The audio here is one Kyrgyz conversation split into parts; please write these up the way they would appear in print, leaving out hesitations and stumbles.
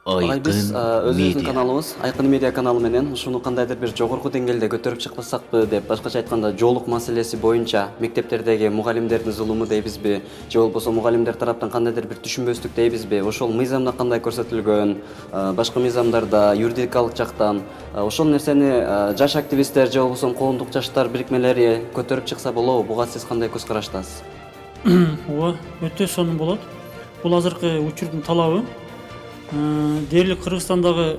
Агай биз Айкын өзүбүздүн медиа. каналыбыз Айкын медиа каналы менен ушуну кандайдыр бир жогорку деңгээлде көтөрүп чыкпасакпы деп, башкача айтканда жоолук маселеси боюнча мектептердеги мугалимдердин зулуму дейбизби, же болбосо мугалимдер тараптан кандайдыр бир түшүнбөстүк дейбизби, ошол мыйзамда кандай көрсөтүлгөн, башка мыйзамдарда, юридикалык жактан ошол нерсени жаш активисттер же болбосо коомдук жаштар бирикмелери көтөрүп чыкса болобу? Буга сиз кандай көз караштасыз? Ооба, өтө сонун болот. Бул азыркы учурдун талабы. Дээрлик Кыргызстандагы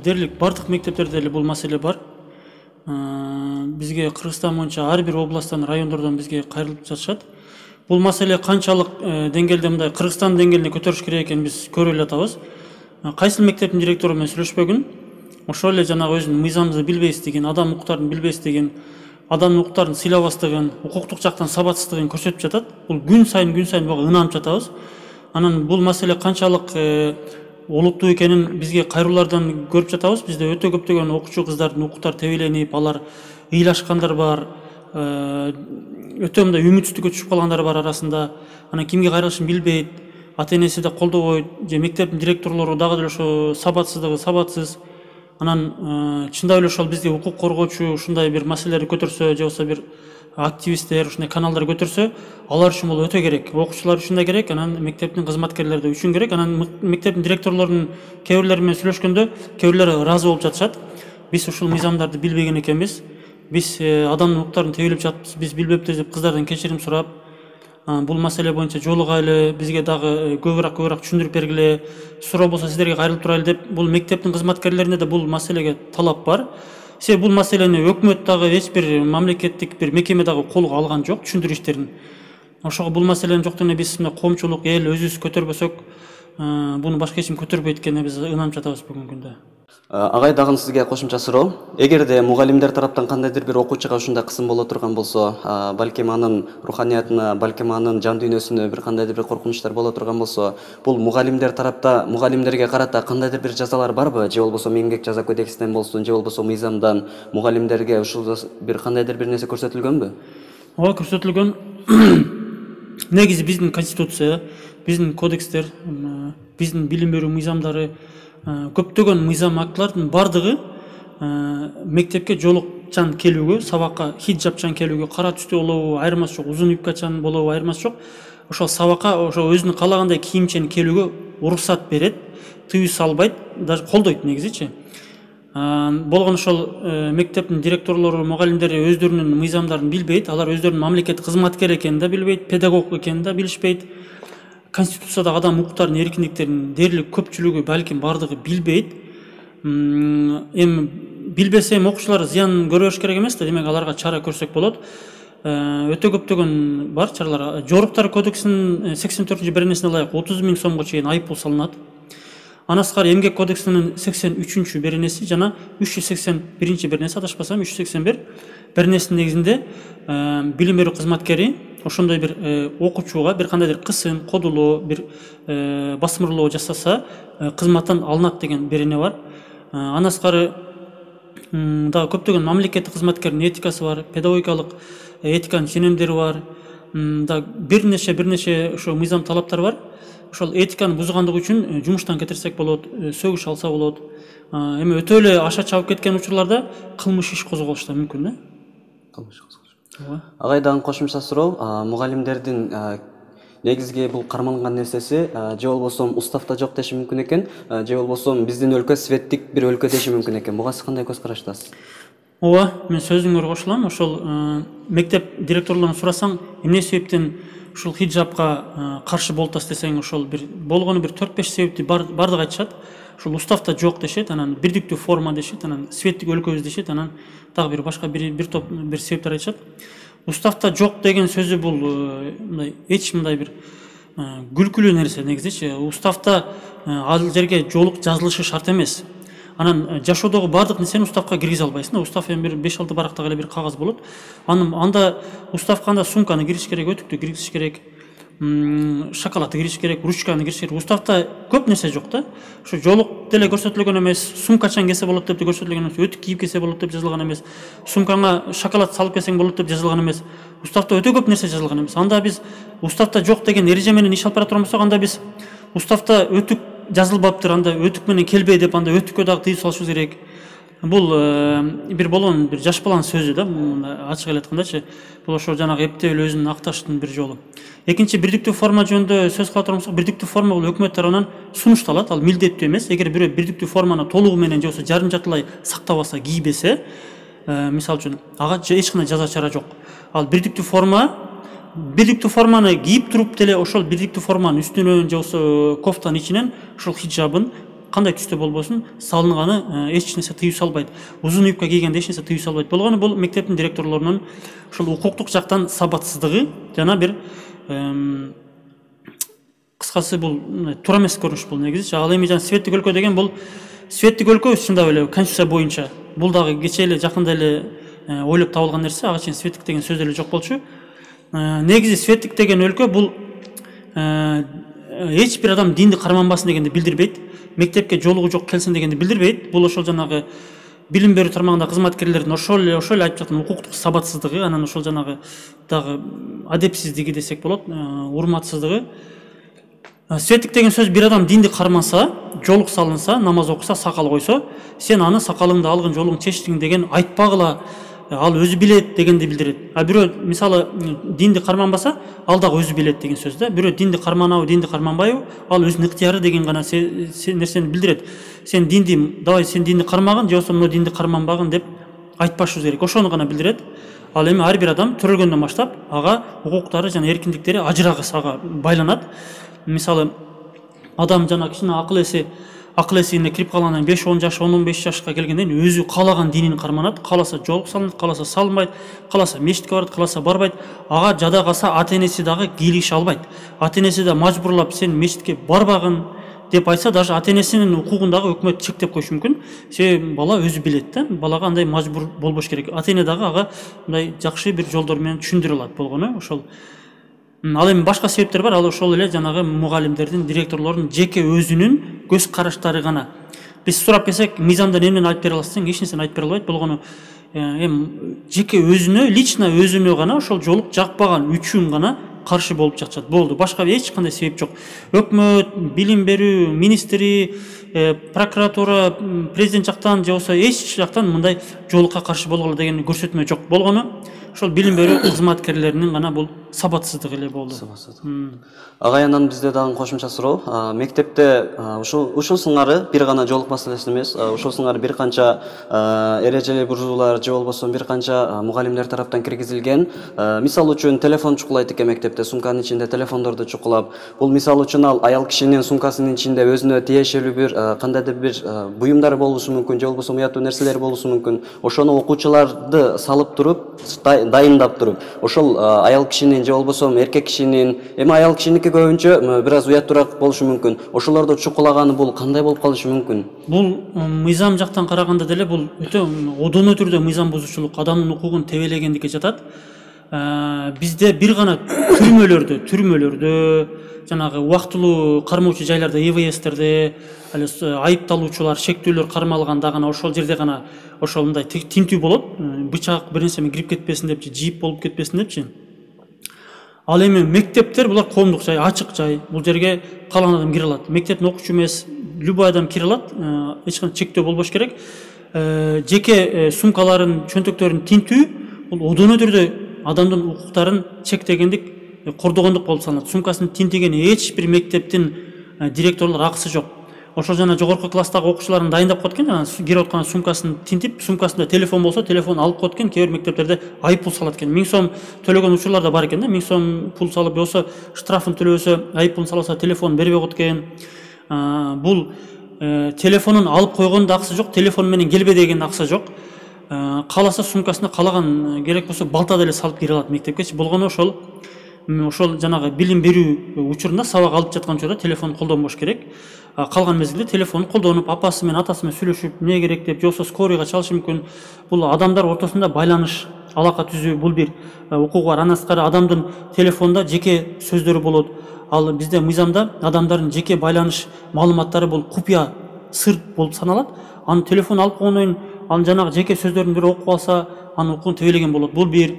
дээрлик бардык мектептерде эле бул маселе бар. Бизге Кыргызстан боюнча ар бир областтан, райондордон бизге кайрылып жатышат. Бул маселе канчалык деңгээлде мындай Кыргызстан деңгээлине көтөрүш керек экенин биз көрүп эле атабыз. Кайсыл мектептин директору менен сүйлөшпөгүн, ошол эле жанагы өзүнүн мыйзамды билбестигин, адам укуктарын билбестигин, адам укуктарын сыйлабастыгын, укуктук жактан сабатсыздыгын көрсөтүп жатат. Бул күн сайын буга ынанып жатабыз. Анан бул маселе канчалык олуттуу экенин бизге кайрылуулардан көрүп жатабыз. Бизде өтө көптөгөн окуучу кыздардын укуктары тебеленип, алар ыйлашкандар бар, өтө мындай үмүтсүздүккө түшүп калгандар бар арасында. Анан кимге кайрылышын билбейт, ата энеси да колдобойт, же мектептин директорлору дагы деле ошо сабатсыз. Анан чындап эле ошол бизге укук коргоочу ушундай бир маселелерди көтөрсө, же болбосо бир активисттер ушундай каналдар көтөрсө, алар үчүн бул өтө керек. Окуучулар үчүн да керек, анан мектептин кызматкерлери үчүн керек. Анан мектептин директорлорунун кээ бирлери менен сүйлөшкөндө, кээ бирлери ыраазы болуп жатышат. Биз ушул мыйзамдарды билбеген экенбиз. Биз адамдын укуктарын тебелеп жатпыз, биз билбеппиз деп кыздардан кечирим сурап, бул маселе боюнча жолугайлы, бизге дагы көбүрөөк түшүндүрүп бергиле, суроо болсо сиздерге кайрылып турайлы деп, бул мектептин кызматкерлерине да бул маселеге талап бар. Себеби бул маселени өкмөт дагы эч бир мамлекеттик бир мекеме дагы колго алган жок, түшүндүрүү иштерин. Ошого бул маселенин жоктугуна биз коомчулук эл өзүбүз көтөрбөсөк, буну башка эч ким көтөрбөйт экенине биз ынанып жатабыз бүгүнкү күндө. Агай, дагы сизге кошумча суроо. Эгерде мугалимдер тараптан кандайдыр бир окуучуга ушундай кысым боло турган болсо, балким анын руханиятына, балким анын жан дүйнөсүнө бир кандайдыр бир коркунучтар боло турган болсо, бул мугалимдер тарапта мугалимдерге карата кандайдыр бир жазалар барбы? Же болбосо Меңгек жаза кодексинен болсун, же болбосо мыйзамдан мугалимдерге ушул бир кандайдыр бир нерсе көрсөтүлгөнбү? Ооба, көрсөтүлгөн. Негизи биздин конституция, биздин кодекстер, биздин билим берүү мыйзамдары, көптөгөн мыйзам актылардын бардыгы мектепке жолукчан келүүгө, сабакка хиджабчан келүүгө, кара түстүү болобу, айырмасы жок, узун юбкачан болобу, айырмасы жок. Ошол сабакка ошо өзүнүн каалагандай кийимчени келүүгө уруксат берет, тыюу салбайт, даже колдойт негизичи. Болгон ошол мектептин директорлору, мугалимдери өздөрүнүн мыйзамдарын билбейт, алар өздөрүнүн мамлекеттик кызматкер экенин да билбейт, педагог экенин да билишпейт. Конституцияда адам укуктарын, эркиндиктерин дээрлик көпчүлүгү, балким бардыгы билбейт. Эми билбесе окуучулар зыян көрүш керек эмес да, демек аларга чара көрсөк болот. Өтө көптөгөн бар чаралар. Жоруктар кодексинин 84-беренесине ылайык 30 000 сомго чейин айыппул салынат. Андан сырткары Эмгек кодексинин 83-беренеси жана 381-беренеси, адашпасам 381 беренесинин негизинде билим берүү кызматкери ошондой бир окуучуга бир кандайдыр кысым, кодулоо, бир басмырлоо жасаса, кызматтан алынат деген берене бар. Андан сырткары дагы көптөгөн мамлекеттик кызматкердин этикасы бар, педагогикалык этиканын ченемдери бар. Да бир нече ошо мыйзам талаптар бар. Ошол этиканы бузгандыгы үчүн жумуштан кетирсек болот, сөгүш алса болот. Эми өтө эле аша чабып кеткен учурларда кылмыш иш козголушу да мүмкүн да. Агай, дагы кошумча суроо. Мугалимдердин негизги бул кармалган нерсеси же болбосо уставда жок деши мүмкүн экен, же болбосо биздин өлкө светтик бир өлкө деши мүмкүн экен. Буга сиз кандай көз караштасыз? Ооба, мен сөзүңөргө кошулам. Ошол мектеп директорлорунан сурасаң, эмне себептен ушул хиджабка каршы болуп атасыз десең, ошол бир болгону бир 4-5 себепти бардыгы айтышат. Ушул уставда жок дешет, анан бирдиктүү форма дешет, анан светтик өлкөбүз дешет, анан дагы бир башка бир топ бир себептер айтышат. Уставда жок деген сөзү бул мындай эч мындай бир күлкүлүү нерсе негизичи. Уставда ал жерге жолук жазылышы шарт эмес. Анан жашоодогу бардык нерсени уставка киргизе албайсың да. Устав эми бир 5-6 барактагы эле бир кагаз болот. Анда уставка сумканы кириш керек, өтүктү киргизиш керек, шоколадты кириш керек, ручканы кириш керек. Уставда көп нерсе жок да. Ошо жолук деле көрсөтүлгөн эмес, сумкачан келсе болот деп көрсөтүлгөн эмес, өтүк кийип келсе болот деп жазылган эмес, сумкаңа шоколад салып келсең болот деп жазылган эмес. Уставда өтө көп нерсе жазылган эмес. Анда биз уставда жок деген эреже менен иш алып бара турган болсок, анда биз уставда өтүк жазылбаптыр, анда өтүк менен келбей деп анда өтүккө дагы тыюу салышыбыз керек. Бул бир болгон бир жаш баланын сөзү да, ачык эле айткандачы. Бул ошо жанагы эптеп өзүн акташтын бир жолу. Экинчи, бирдиктүү форма жөнүндө сөз кыла турсак, бирдиктүү форма бул өкмөт тарабынан сунушталат, ал милдеттүү эмес. Эгер бирөө бирдиктүү форманы толугу менен же болбосо жарым жартылай сактабаса, кийбесе, мисалы үчүн ага эч кандай жаза чара жок. Ал бирдиктүү форманы кийип туруп деле ошол бирдиктүү форманын үстүнөн же болбосо кофтанын ичинен ошол хиджабын кандай түстө болбосун салынганы эч нерсе тыюу салбайт. Узун юбка кийгенде эч нерсе тыюу салбайт. Болгону бул мектептин директорлорунун ошол укуктук жактан сабатсыздыгы жана бир кыскасы бул туура эмес көрүнүш бул негизи. Ал эми жана светтик өлкө деген бул светтик өлкө чындап эле конституция боюнча бул дагы кечээ эле жакында эле ойлоп табылган нерсе. Ага чейин светтик деген сөз эле жок болчу. Негизи светтик деген өлкө бул эч бир адам динди карманбасын дегенди билдирбейт. Мектепке жолугу жок келсин дегенди билдирбейт. Бул ошол жанагы билим берүү тармагында кызматкерлердин ошол эле айтып жаткан укуктук сабатсыздыгы, анан ошол жанагы дагы адепсиздиги десек болот, урматсыздыгы. Светтик деген сөз бир адам динди кармаса, жолук салынса, намаз окуса, сакал койсо, сен аны сакалыңды алгын, жолуңду чечтиң деген айтпагыла, ал өзү билет дегенди билдирет. А бирөө мисалы динди карманбаса, ал дагы өзү билет деген сөз да. Бирөө динди карманабы, динди карманбайбы, ал өзүнүн ыктыяры деген гана нерсени билдирет. Сен динди кармагын, же болбосо мына динди карманбагын деп айтпашыбыз керек. Ошону гана билдирет. Ал эми ар бир адам төрөлгөндөн баштап ага укуктары жана эркиндиктери ажырагыс ага байланат. Мисалы адам жана кичине акыл эсине кирип калгандан 5-10 жаш, 10-15 жашка келгенден өзү каалаган динин карманат. Кааласа жолук салынат, кааласа салынбайт, кааласа мечитке барат, кааласа барбайт. Ага жада калса ата энеси дагы кийлигише албайт. Ата энеси да мажбурлап сен мечитке барбагын деп айтса, даже ата энесинин укугун дагы өкмөт чектеп коюшу мүмкүн. Себеби бала өзү билет да, балага андай мажбур болбош керек. Ата эне дагы ага мындай жакшы бир жолдор менен түшүндүрө алат болгону ошол. Ал эми башка себептер бар, ал ошол эле жанагы мугалимдердин, директорлордун жеке өзүнүн көз караштары гана. Биз сурап келсек, мыйзамда эмнени айтып бере аласың, эч нерсени айтып бере албайт. Болгону эми жеке өзүнө, лично өзүнө гана ошол жолук жакпаган үчүн гана каршы болуп жатышат. Болду. Башка эч кандай себеп жок. Өкмөт, билим берүү министри, прокуратура, президент жактан же болбосо эч жактан мындай жолукка каршы болгула деген көрсөтмө жок. Болгону ошол билим берүү кызматкерлеринин гана бул сабатсыздыгы эле болду. Агайынан бизде дагы кошумча суроо. Мектепте ушул сыңары бир гана жолук маселеси эмес, ушул сыңары бир канча эрежелер бузуулар же болбосо бир канча мугалимдер тараптан киргизилген. Мисалы үчүн телефон чукулайт экен мектепте, сумканын ичинде телефондорду чукулап. Бул мисалы үчүн ал аял кишинин сумкасынын ичинде өзүнө тиешелүү бир кандайдыр бир буюмдар болушу мүмкүн, же болбосо уяттуу нерселер болушу мүмкүн. Ошону окуучуларды салып туруп, дайындап туруп, ошол аял кишинин же болбосо эркек кишинин, эми аял кишиники көбүнчө бир аз уяттуураак болушу мүмкүн. Ошолорду чукулаганы бул кандай болуп калышы мүмкүн? Бул мыйзам жактан караганда деле бул өтө одоно түрдө мыйзам бузуучулук, адамдын укугун тебелегендикке жатат. Бизде бир гана түрмөлөрдө, жанагы убактылуу кармоочу жайларда, ИВСтерде айыпталуучулар, шектүүлөр кармалганда гана ошол жерде гана ошол мындай тинтүү болот. Бычак бир нерсе менен кирип кетпесин депчи, жийип болуп кетпесин депчи. Ал эми мектептер булар коомдук жай, ачык жай. Бул жерге каалаган адам кире алат. Мектептин окуучу эмес, любой адам кире алат. Эч кандай чектөө болбош керек. Жеке сумкаларын, чөнтөктөрүн тинтүү бул одоно түрдө адамдын укуктарын чектегендик, кордогондук болуп саналат. Сумкасын тинтеген эч бир мектептин директорлор акысы жок. Ошол жана жогорку класстагы окуучуларын дайындап коет экен, анан кирип аткан сумкасын тинтип, сумкасында телефон болсо, телефон алып коет экен. Кээ бир мектептерде айып пул салат экен. 1000 сом төлөгөн учурлар да бар экен да. 1000 сом пул салып, болсо штрафын төлөбөсө, айып пулун салса, телефон бербей коет экен. Бул телефонун алып койгондун да акысы жок, телефон менен келбе деген акысы жок. Кааласа сумкасына каалаган керек болсо балта деле салып кире алат мектепкечи. Болгону ошол жанагы билим берүү учурунда, сабак алып жаткан учурда телефон колдонбош керек. Калган мезгилде телефон колдонуп, апасы менен атасы менен сүйлөшүп, эмне керек деп, же болбосо скорыйга чалышы мүмкүн. Бул адамдар ортосунда байланыш, алака түзүү, бул бир укугу бар. Андан сырткары адамдын телефонда жеке сөздөрү болот. Ал бизде мыйзамда адамдардын жеке байланыш маалыматтары бул купуя, сыр болуп саналат. Аны телефон алып койгондон кийин анын жанагы жеке сөздөрүн бир окуп алса, анын укугун тебелеген болот. Бул бир.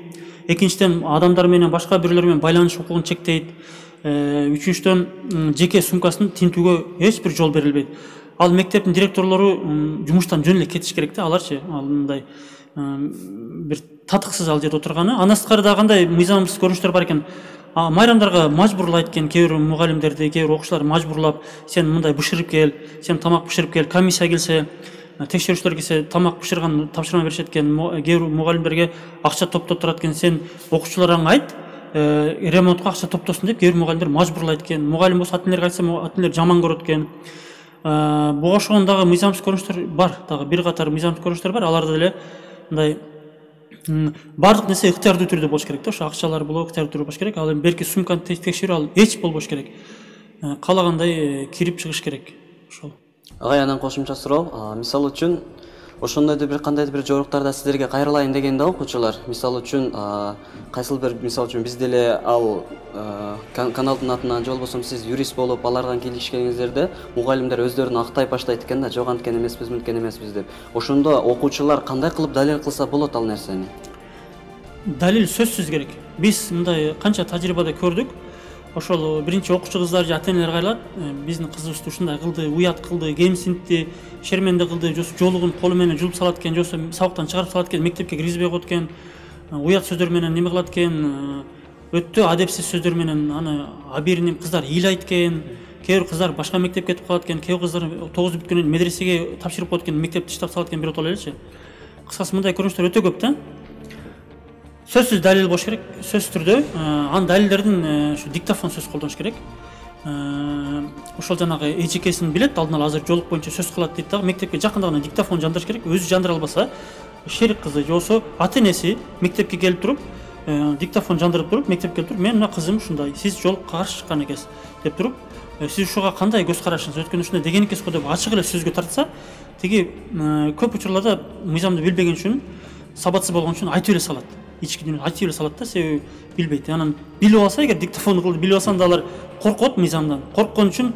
Экинчиден, адамдар менен башка бирлер менен байланыш укугун чектейт. Үчүнчүдөн жеке сумкасын тинтүүгө эч бир жол берилбейт. Ал мектептин директорлору жумуштан жөн эле кетиш керек да, аларчы ал мындай бир татыксыз ал жерде отурганы. Андан сырткары дагы кандай мыйзамсыз көрүнүштөр бар экен. Майрамдарга мажбурлайт экен кээ бир мугалимдерди, кээ бир окуучулар мажбурлап, сен мындай бышырып кел, сен тамак бышырып кел, комиссия келсе, текшерүүчүлөр келсе тамак бышырган тапшырма беришет экен, кээ бир мугалимдерге акча топтоп турат экен, сен окуучуларга айт, ремонтко акча топтосун деп кээ бир мугалимдер мажбурлайт экен. Мугалим болсо ата энелерге айтса, ата энелер жаман көрөт экен. Буга окшогон дагы мыйзамсыз көрүнүштөр бар, дагы бир катар мыйзамсыз көрүнүштөр бар. Аларды деле мындай бардык нерсе ыктыярдуу түрдө болуш керек да, ошо акчалар болобу ыктыярдуу түрдө болуш керек. Ал эми берки сумканы текшерүү ал эч болбош керек. Каалагандай кирип чыгыш керек. Ошол. Агай, анан кошумча суроо, мисалы үчүн ошондой бир кандайдыр бир жоруктарда сиздерге кайрылайын деген да окуучулар. Мисалы үчүн кайсыл бир, мисалы үчүн биз деле ал каналдын атынан же болбосо сиз юрист болуп алардан келишкениңиздерде мугалимдер өздөрүн актай баштайт экен да, жок анткен эмеспиз, мынткен эмеспиз деп. Ошондо окуучулар кандай кылып далил кылса болот ал нерсени? Далил сөзсүз керек. Биз мындай канча тажрыйбада көрдүк. Ошол биринчи окуучу кыздар же ата энелер кайрылат, биздин кызыбызды ушундай кылды, уят кылды, кемсинтти, шерменде кылды, жолугун колу менен жулуп салат экен, жосо сабактан чыгарып салат экен, мектепке киргизбей коет экен, уят сөздөр менен неме кылат экен, өтө адепсиз сөздөр менен аны абийиринин кыздар ыйлайт экен, кээ бир кыздар башка мектепке кетип калат экен, кээ бир кыздар 9 бүткөндөн медресеге тапшырып коет экен, мектепти таштап салат экен, бирөө толо элечи. Кыскасы мындай көрүнүштөр өтө көп да. Сөзсүз далил болуш керек, сөзсүз түрдө. Анын далилдердин ушу диктофон сөз колдонуш керек. Ошол жанагы эчекесин билет, алдын ала азыр жолук боюнча сөз кылат дейт дагы, мектепке жакында гана диктофон жандырыш керек. Өзү жандыра албаса, шерик кызы же болсо ата энеси мектепке келип туруп, диктофон жандырып туруп, мектепке келип туруп, мен мына кызым ушундай, сиз жолукка каршы чыккан экенсиз деп туруп, сиз ушуга кандай көз карашыңыз, өткөн ушундай деген экенсиз го деп ачык эле сөзгө тартса, тиги көп учурларда мыйзамды билбеген үчүн, сабатсыз болгон үчүн айтып эле салат. Ички дүнү айтып эле салат да, себеби билбейт. Анан билип алса, эгер диктофон кылып билип алсам да алар коркот мыйзамдан. Корккон үчүн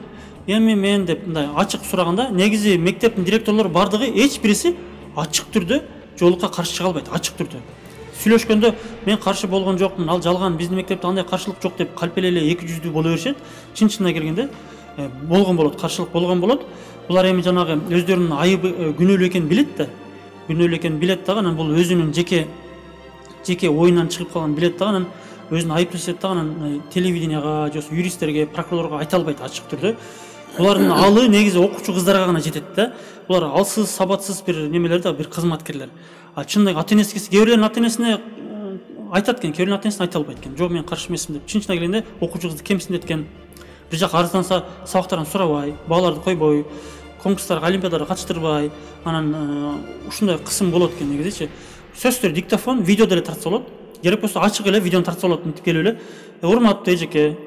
эми мен деп мындай ачык сураганда, негизи мектептин директорлору бардыгы эч бириси ачык түрдө жолукка каршы чыга албайт, ачык түрдө. Сүйлөшкөндө мен каршы болгон жокмун, ал жалган, биздин мектепте андай каршылык жок деп калпелей эле эки жүздүү боло беришет. Чын-чынына келгенде болгон болот, каршылык болгон болот. Булар эми жанагы өздөрүнүн айыбы күнөөлүү экенин билет да. Күнөөлүү экенин билет дагы, анан бул өзүнүн жеке оюнан чыгып калган билет дагы, анан өзүн айыптуу сезет дагы, анан телевиденияга же юристтерге, прокурорго айта албайт ачык түрдө. Булардын алы негизи окуучу кыздарга гана жетет да. Булар алсыз, сабатсыз бир немелер да, бир кызматкерлер. Чындыгы ата энеси кесе, кээ бирлердин ата энесине айтат экен, кээ бирлердин ата энесине айта албайт экен. Жок, мен каршы эмесмин деп. Чын-чынына келгенде окуучу кызды кемсинет экен. Бир жак арызданса, сабактарын сурабай, бааларды койбой, конкурстарга, олимпиадаларга катыштырбай, анан ушундай кысым болот экен негизичи. Сөздөр диктофон, видео деле тартса болот. Керек болсо ачык эле видеону тартса болот, мынтип келип эле. Урматтуу эжеке,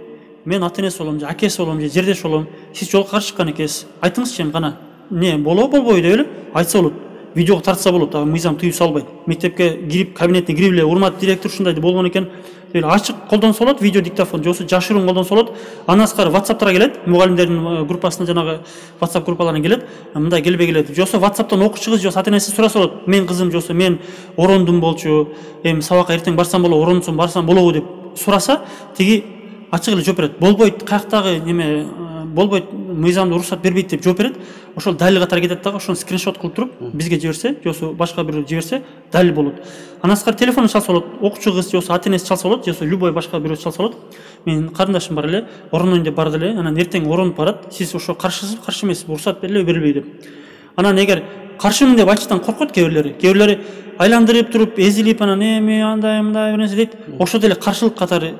мен ата энеси болом же акеси болом же жердеш болом, сиз жолго каршы чыккан экенсиз. Айтыңызчы эми кана. Не болобу болбойбу деп эле айтса болот. Видеого тартса болот, ага мыйзам тыюу салбайт. Мектепке кирип, кабинетине кирип эле урматтуу директор ушундай болгон экен. Ачык колдонсо болот, видео диктофон, же болсо жашыруун колдонсо болот. Андан сырткары WhatsApp'тара келет, мугалимдердин группасына жанагы WhatsApp группаларына келет. Мындай келбей келет. Же болсо WhatsApp'тан окуучу кыз же ата энеси сураса болот. Мен кызым же болсо мен орондум болчу, эми сабакка эртең барсам болобу, оронсун барсам болобу деп сураса, тиги ачык эле жооп берет. Болбойт, каяктагы неме болбойт, мыйзамда уруксат бербейт деп жооп берет. Ошол далил катары кетет дагы, ошону скриншот кылып туруп бизге жиберсе, же болсо башка бирөө жиберсе, далил болот. Андан сырткары телефону чалса болот, окуучу кыз же болсо ата энеси чалса болот, же болсо любой башка бирөө чалса болот. Менин карындашым бар эле, оронойн деп барды эле, анан эртең оронуп барат. Сиз ошо каршысызбы, каршы эмессизби, уруксат берилеби, берилбейби деп. Анан эгер каршымын деп айтыштан коркот кээ бирлери айландырып туруп, эзилип, анан эми андай мындай бир нерсе дейт. Ошо деле каршылык катары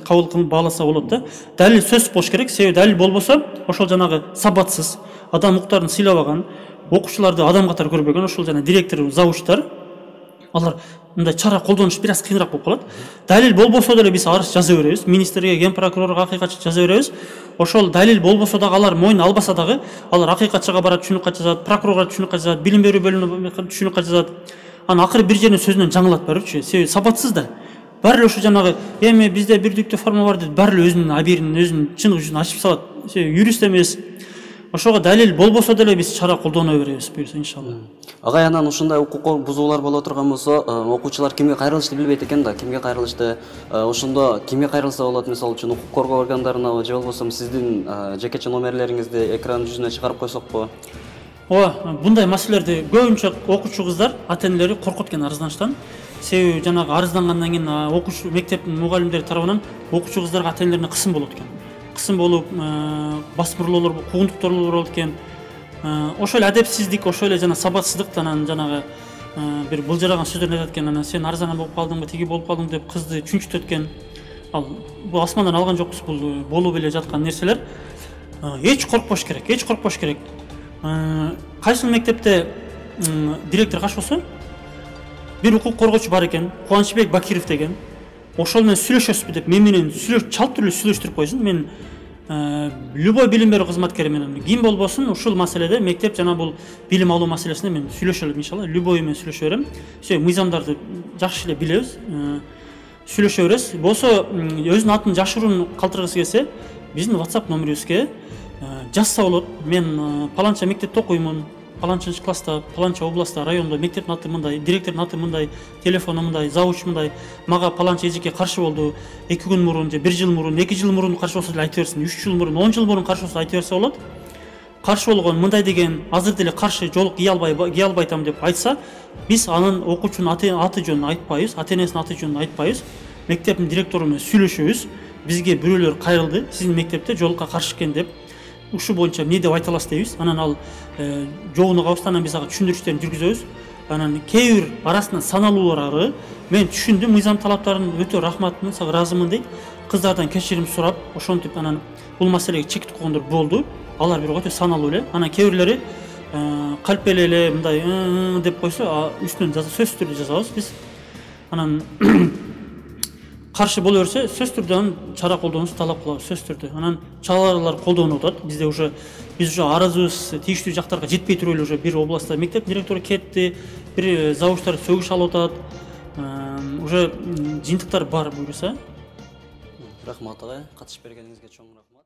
кабыл кылып бааласа болот да. Далил сөз болуш керек, себеби далил болбосо, ошол жанагы сабатсыз, адам укуктарын сыйлабаган, окуучуларды адам катары көрбөгөн, ошол жана директор, завучтар, алар мындай чара колдонуш бир аз кыйыныраак болуп калат. Далил болбосо деле биз арыз жаза беребиз, министрге, ген прокурорго акыйкатчы жаза беребиз. Ошол далил болбосо дагы алар мойнуна албаса дагы, алар акыйкатчыга барат, түшүнүк кат жазат, прокурорго түшүнүк кат жазат, билим берүү бөлүмүнө түшүнүк кат жазат. Анан акыры бир жеринин сөзүнөн жаңылат барыбычы, себеби сабатсыз да. Баары эле ушу жанагы эми бизде бирдиктүү форма бар деп баары эле өзүнүн абийирин, өзүнүн чын жүзүн ачып салат. Себеби юрист эмес, ошого далил болбосо деле биз чара колдоно беребиз буюрса иншалла. Агай, анан ушундай укук бузуулар боло турган болсо, окуучулар кимге кайрылышты билбейт экен да, кимге кайрылышты. Ошондо кимге кайрылса болот, мисалы үчүн укук коргоо органдарына же болбосо сиздин жекече номерлериңизди экран жүзүнө чыгарып койсокпу? Ооба, bunday маселелерди көбүнчө окуучу кыздар, ата-энелери коркут экен арызданыштан. Себеби жанагы арыздангандан кийин окуучу мектептин мугалимдери тарабынан окуучу кыздарга ата-энелерине кысым болот экен. Кысым болуп, басмырлоолор, куугунтуктоолор болот экен. Ошол эле адепсиздик, ошол эле жана сабатсыздык, анан жанагы бир былжыраган сөздөрүн айтат экен, анан сен арзанган болуп калдыңбы, тиги болуп калдың деп кызды чүнчүтөт экен. Ал бул асмандан алган жокпуз, бул болуп эле жаткан нерселер. Эч коркпош керек, эч коркпош керек. Кайсыл мектепте директор каш болсо, бир укук коргоочу бар экен, Кубанычбек Бакиров деген. Ошол менен сүйлөшөсүзбү деп мен менен чалт түрлүү сүйлөштүрүп койсун. Мен любой билим берүү кызматкери менен ким болбосун ушул маселеде мектеп жана бул билим алуу маселесинде мен сүйлөшө алам иншалла. Любой менен сүйлөшө берем. Все мыйзамдарды жакшы эле билебиз. Сүйлөшө беребиз. Болсо өзүнүн атын жашыруун калтыргысы келсе, биздин WhatsApp номерибизге жазса болот. Мен паланча мектепте окуймун, паланчынчы класста, паланча областта, райондо мектептин аты мындай, директордун аты мындай, телефону мындай, завуч мындай, мага паланча эжекке каршы болду 2 күн мурун же 1 жыл мурун, 2 жыл мурун каршы болсо деле айта берсин, 3 жыл мурун, 10 жыл мурун каршы болсо айта берсе болот. Каршы болгон мындай деген азыр деле каршы жолук кие албайтам деп айтса, биз анын окуучунун аты жөнүн айтпайбыз, ата-энесинин аты жөнүн айтпайбыз. Мектептин директору менен сүйлөшөбүз. Бизге бирөөлөр кайрылды, сиздин мектепте жолукка каршы экен деп. Ушул боюнча эмне деп айта аласыз дейбиз. Анан ал жоогуну кабызса, анан биз ага түшүндүрүштөрүн жүргүзөбүз. Анан кээ бир арасынан саналуулары мен түшүндүм, мыйзам талаптарын өтө рахматмын, сага ыраазымын дейт. Кыздардан кечирим сурап, ошентип анан бул маселеге чек койгондор болду. Алар бирок өтө саналуу эле. Анан кээ бирлери кальпеле эле мындай деп койсо, үстүнөн сөз түрдө жазабыз биз. Анан каршы боло берсе, сөз түрдө анан чара колдонуңузду талап кылабыз, сөз түрдө. Анан чаралар колдонуп атат. Биз уже арызыбыз тийиштүү жактарга жетпей туруп эле уже бир областта мектеп директору кетти, бир завучтар сөгүш алып атат. Уже жыйынтыктар бар буюрса. Рахмат агай, катышып бергениңизге чоң рахмат.